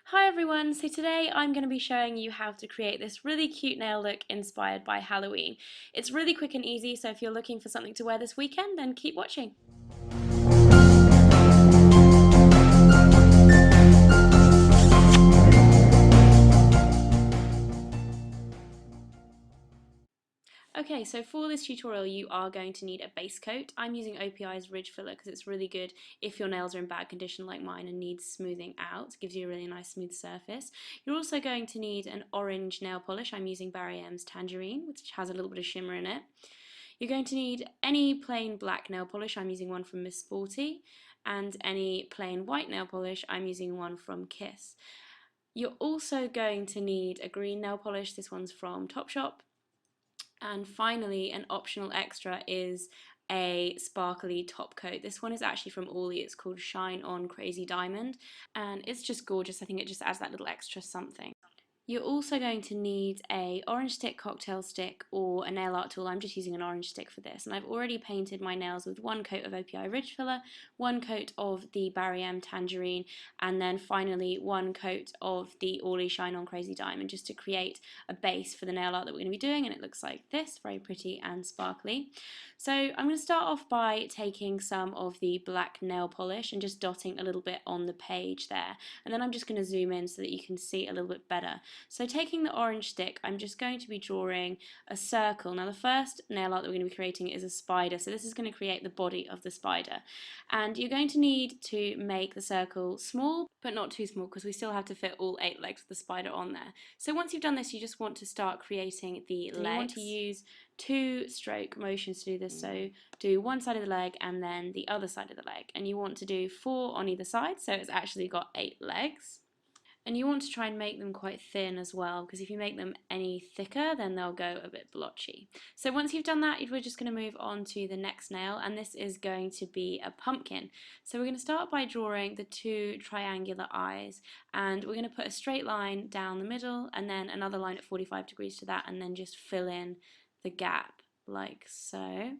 Hi everyone, so today I'm going to be showing you how to create this really cute nail look inspired by Halloween. It's really quick and easy, so if you're looking for something to wear this weekend, then keep watching. Okay, so for this tutorial you are going to need a base coat. I'm using OPI's Ridge Filler because it's really good if your nails are in bad condition like mine and need smoothing out. It gives you a really nice smooth surface. You're also going to need an orange nail polish. I'm using Barry M's Tangerine, which has a little bit of shimmer in it. You're going to need any plain black nail polish. I'm using one from Miss Sporty, and any plain white nail polish. I'm using one from Kiss. You're also going to need a green nail polish. This one's from Topshop. And finally, an optional extra is a sparkly top coat. This one is actually from Orly. It's called Shine On Crazy Diamond, and it's just gorgeous. I think it just adds that little extra something. You're also going to need a orange stick cocktail stick or a nail art tool. I'm just using an orange stick for this, and I've already painted my nails with one coat of OPI Ridge Filler, one coat of the Barry M Tangerine, and then finally one coat of the Orly Shine On Crazy Diamond, just to create a base for the nail art that we're going to be doing, and it looks like this, very pretty and sparkly. So I'm going to start off by taking some of the black nail polish and just dotting a little bit on the page there, and then I'm just going to zoom in so that you can see a little bit better. So taking the orange stick, I'm just going to be drawing a circle. Now the first nail art that we're going to be creating is a spider, so this is going to create the body of the spider. And you're going to need to make the circle small, but not too small, because we still have to fit all 8 legs of the spider on there. So once you've done this, you just want to start creating the legs. You want to use 2 stroke motions to do this, so do one side of the leg and then the other side of the leg. And you want to do 4 on either side, so it's actually got 8 legs. And you want to try and make them quite thin as well, because if you make them any thicker, then they'll go a bit blotchy. So once you've done that, we're just going to move on to the next nail, and this is going to be a pumpkin. So we're going to start by drawing the 2 triangular eyes, and we're going to put a straight line down the middle, and then another line at 45 degrees to that, and then just fill in the gap, like so.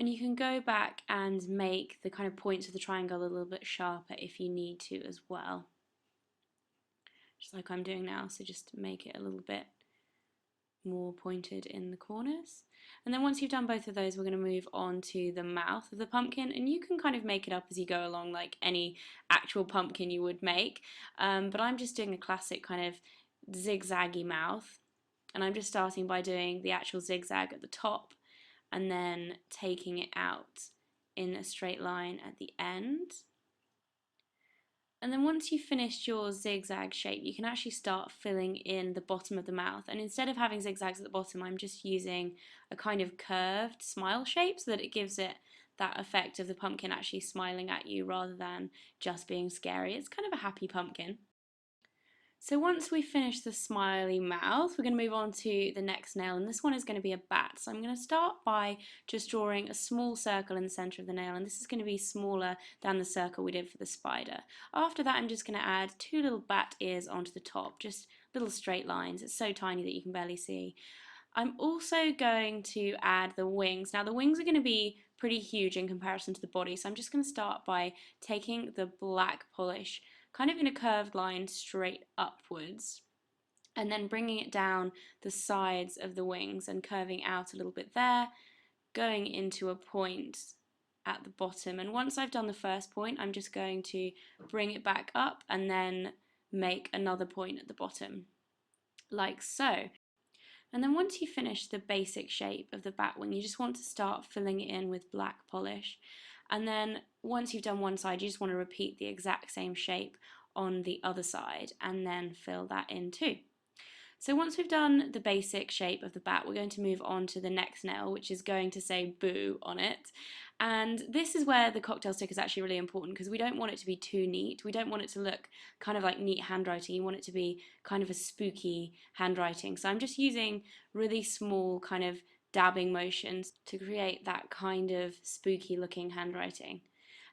And you can go back and make the kind of points of the triangle a little bit sharper if you need to as well, just like I'm doing now, so just make it a little bit more pointed in the corners. And then once you've done both of those, we're going to move on to the mouth of the pumpkin, and you can kind of make it up as you go along like any actual pumpkin you would make, but I'm just doing a classic kind of zigzaggy mouth, and I'm just starting by doing the actual zigzag at the top and then taking it out in a straight line at the end. And then once you've finished your zigzag shape, you can actually start filling in the bottom of the mouth. And instead of having zigzags at the bottom, I'm just using a kind of curved smile shape so that it gives it that effect of the pumpkin actually smiling at you rather than just being scary. It's kind of a happy pumpkin. So once we finish the smiley mouth, we're going to move on to the next nail, and this one is going to be a bat. So I'm going to start by just drawing a small circle in the center of the nail, and this is going to be smaller than the circle we did for the spider. After that, I'm just going to add 2 little bat ears onto the top, just little straight lines. It's so tiny that you can barely see. I'm also going to add the wings. Now the wings are going to be pretty huge in comparison to the body, so I'm just going to start by taking the black polish kind of in a curved line straight upwards, and then bringing it down the sides of the wings and curving out a little bit there, going into a point at the bottom. And once I've done the first point, I'm just going to bring it back up and then make another point at the bottom, like so. And then once you finish the basic shape of the bat wing, you just want to start filling it in with black polish. And then once you've done one side, you just want to repeat the exact same shape on the other side and then fill that in too. So once we've done the basic shape of the bat, we're going to move on to the next nail, which is going to say boo on it. And this is where the cocktail stick is actually really important, because we don't want it to be too neat. We don't want it to look kind of like neat handwriting. You want it to be kind of a spooky handwriting. So I'm just using really small kind of dabbing motions to create that kind of spooky looking handwriting.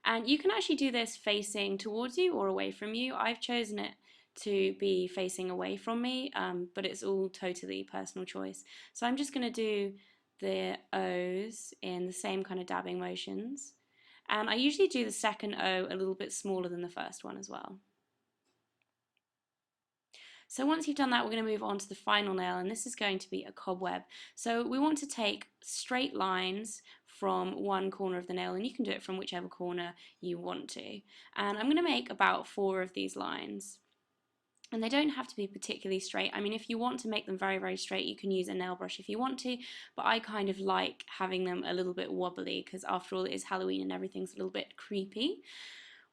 And you can actually do this facing towards you or away from you. I've chosen it to be facing away from me, but it's all totally personal choice. So I'm just going to do the O's in the same kind of dabbing motions, and I usually do the second O a little bit smaller than the first one as well. So once you've done that, we're going to move on to the final nail, and this is going to be a cobweb. So we want to take straight lines from one corner of the nail, and you can do it from whichever corner you want to. And I'm going to make about 4 of these lines. And they don't have to be particularly straight. I mean, if you want to make them very, very straight, you can use a nail brush if you want to, but I kind of like having them a little bit wobbly because after all it is Halloween and everything's a little bit creepy.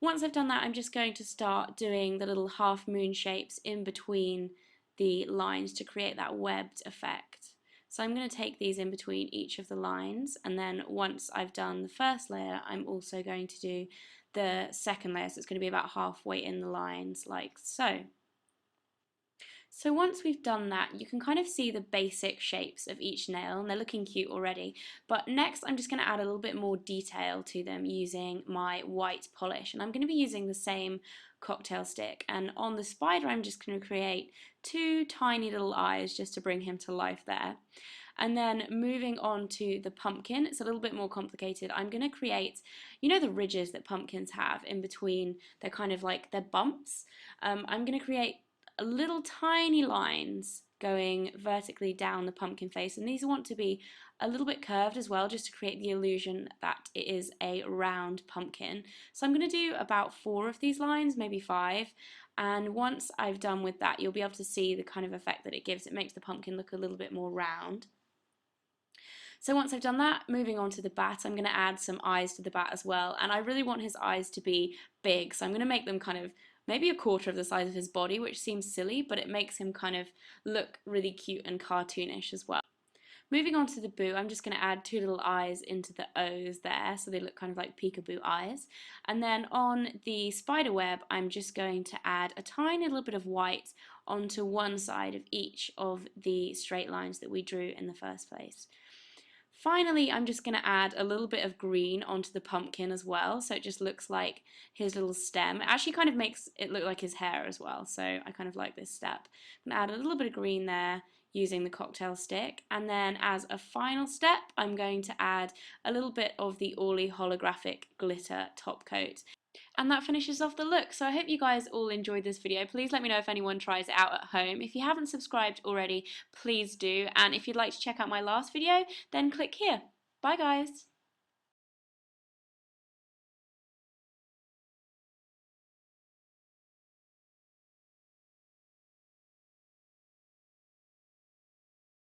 Once I've done that, I'm just going to start doing the little half moon shapes in between the lines to create that webbed effect. So I'm going to take these in between each of the lines, and then once I've done the first layer, I'm also going to do the second layer, so it's going to be about halfway in the lines like so. So once we've done that, you can kind of see the basic shapes of each nail, and they're looking cute already. But next I'm just going to add a little bit more detail to them using my white polish, and I'm going to be using the same cocktail stick, and on the spider I'm just going to create 2 tiny little eyes just to bring him to life there. And then moving on to the pumpkin, it's a little bit more complicated. I'm going to create, you know, the ridges that pumpkins have in between, they're kind of like their bumps. I'm going to create little tiny lines going vertically down the pumpkin face, and these want to be a little bit curved as well, just to create the illusion that it is a round pumpkin. So I'm going to do about 4 of these lines, maybe 5, and once I've done with that, you'll be able to see the kind of effect that it gives. It makes the pumpkin look a little bit more round. So once I've done that, moving on to the bat, I'm going to add some eyes to the bat as well, and I really want his eyes to be big, so I'm going to make them kind of maybe a quarter of the size of his body, which seems silly, but it makes him kind of look really cute and cartoonish as well. Moving on to the boo, I'm just going to add 2 little eyes into the O's there, so they look kind of like peekaboo eyes. And then on the spider web, I'm just going to add a tiny little bit of white onto one side of each of the straight lines that we drew in the first place. Finally, I'm just going to add a little bit of green onto the pumpkin as well, so it just looks like his little stem. It actually kind of makes it look like his hair as well, so I kind of like this step. I'm going to add a little bit of green there using the cocktail stick, and then as a final step, I'm going to add a little bit of the Orly holographic glitter top coat. And that finishes off the look. So I hope you guys all enjoyed this video. Please let me know if anyone tries it out at home. If you haven't subscribed already, please do. And if you'd like to check out my last video, then click here. Bye guys!